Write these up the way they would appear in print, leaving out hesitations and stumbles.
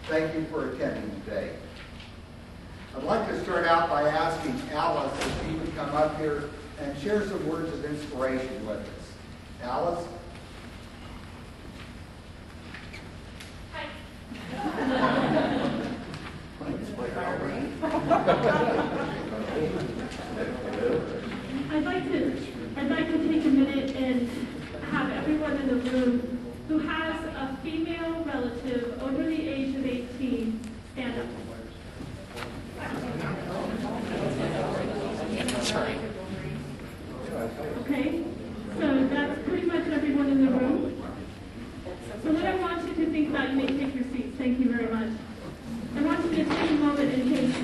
Thank you for attending today. I'd like to start out by asking Alice if she would come up here and share some words of inspiration with us. Alice? Hi. I'd like to take a minute and have everyone in the room who has a female relative over the age of 18 stand up. Okay, so that's pretty much everyone in the room. So what I want you to think about, you may take your seats, thank you very much. I want you to take a moment and think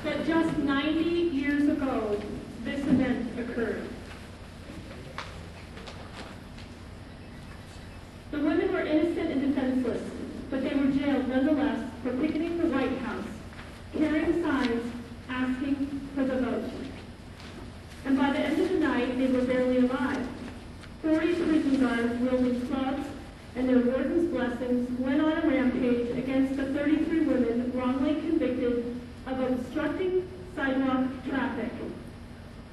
that just 90 years ago, this event occurred. The women were innocent and defenseless, but they were jailed nonetheless for picketing the White House, carrying signs asking for the vote. And by the end of the night, they were barely alive. 40 prison guards wielding clubs and their warden's blessings went on a rampage against the 33 women wrongly convicted of obstructing sidewalk traffic.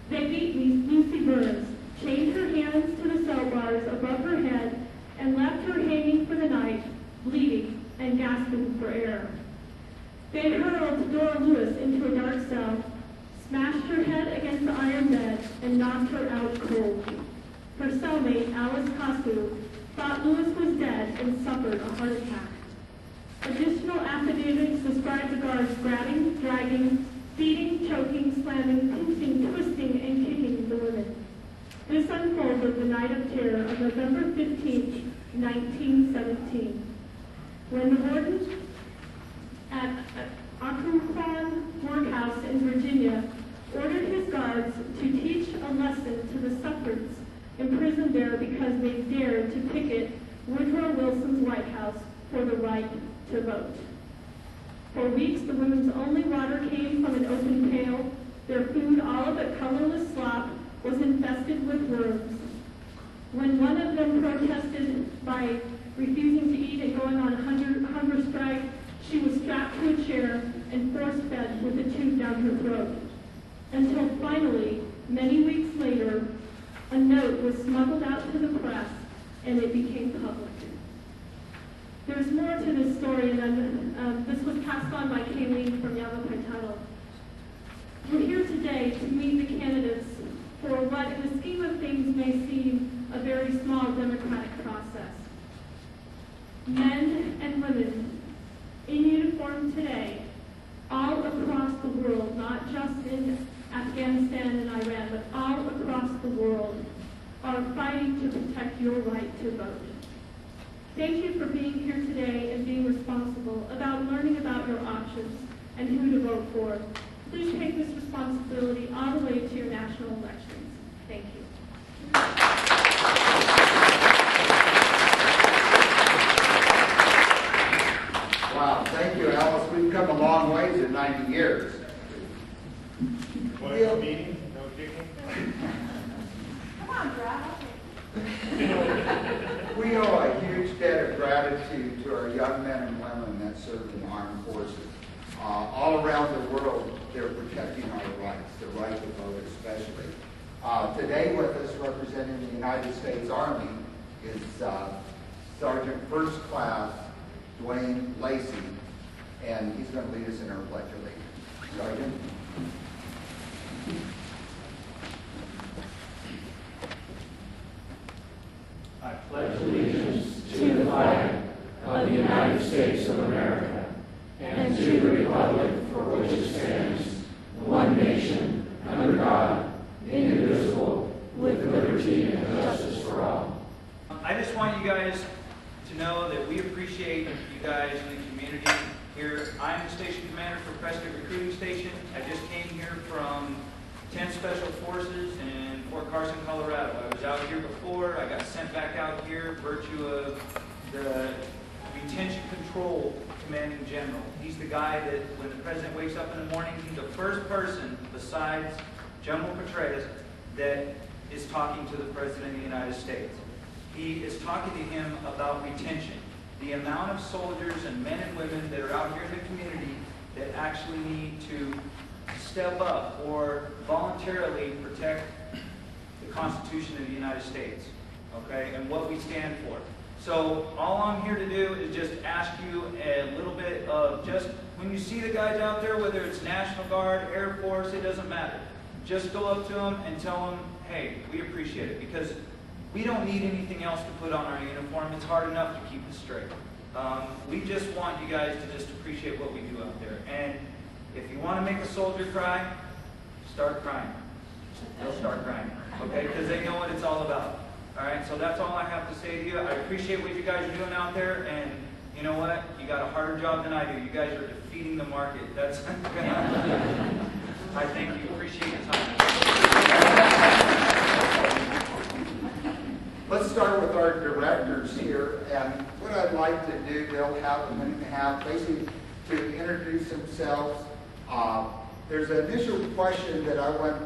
They beat Lucy Burns, chained her hands to the cell bars above her head, and left her hanging for the night, bleeding and gasping for air. They hurled Dora Lewis into a dark cell, smashed her head against the iron bed, and knocked her out cold. Her cellmate, Alice Kasu, thought Lewis was dead and suffered a heart attack. Additional affidavits describe the guards grabbing, dragging, beating, choking, slamming, pinching, twisting, and kicking the women. This unfolded the night of terror of November 15, 1917, when the warden at Occoquan Workhouse in Virginia ordered his guards to teach a lesson to the suffragans imprisoned there because they dared to picket Woodrow Wilson's White House for the right to vote. For weeks, the women's only water came from an open pail. Their food, all of it colorless slop, was infested with worms. When one of them protested by refusing to eat and going on a hunger strike, she was strapped to a chair and force-fed with a tube down her throat. Until finally, many weeks later, a note was smuggled out to the press and it became public. There's more to this story, and this was passed on by Kayleen from Yavapai Tuttle. We're here today to meet the candidates for what, in the scheme of things, may seem a very small democratic process. Men and women in uniform today, all across the world, not just in Afghanistan and Iran, but all across the world, are fighting to protect your right to vote. Thank you for being here today and being responsible about learning about your options and who to vote for. Please take this responsibility all the way to your national elections. Thank you. Wow, thank you, Alice. We've come a long ways in 90 years. What, no meeting? No kicking? Come on, Brad. We owe a huge debt of gratitude to our young men and women that serve in the armed forces. All around the world, they're protecting our rights, the right to vote especially. Today with us representing the United States Army is Sergeant First Class Dwayne Lacey, and he's going to lead us in our pledge of allegiance. Sergeant? I pledge allegiance to the flag of the United States of America and to the republic for which it stands, one nation, under God, indivisible, with liberty and justice for all. I just want you guys to know that we appreciate you guys in the community here. I'm the station commander for Prescott Recruiting Station. I just came here from 10 Special Forces in Fort Carson, Colorado. I was out here before. I got sent back out here virtue of the Retention Control Commanding General. He's the guy that when the president wakes up in the morning, he's the first person besides General Petraeus that is talking to the President of the United States. He is talking to him about retention. the amount of soldiers and men and women that are out here in the community that actually need to step up or voluntarily protect the Constitution of the United States, okay, and what we stand for. So all I'm here to do is just ask you a little bit of just, when you see the guys out there, whether it's National Guard, Air Force, it doesn't matter. Just go up to them and tell them, hey, we appreciate it, because we don't need anything else to put on our uniform. It's hard enough to keep us straight. We just want you guys to just appreciate what we do out there. And if you want to make a soldier cry, start crying. They'll start crying, okay? Because they know what it's all about. All right, so that's all I have to say to you. I appreciate what you guys are doing out there, and you know what? You got a harder job than I do. You guys are defeating the market. That's I thank you. Appreciate your time. Let's start with our directors here, and what I'd like to do, they'll have a minute and a half, basically to introduce themselves. There's an initial question that I want